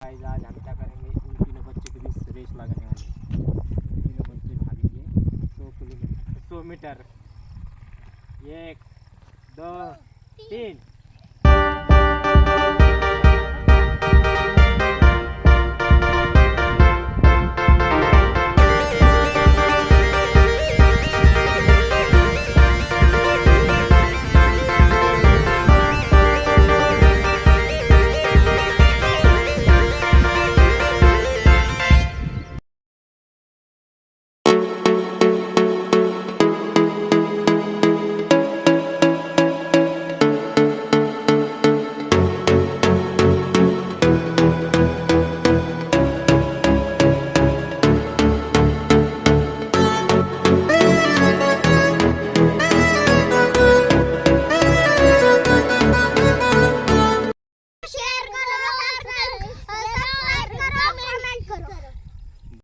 Guys आज हम क्या करेंगे, इन तीनों बच्चों के बीच रेस लगाने वाले हैं। तीनों बच्चे भागेंगे 100 मीटर। 1 2 3।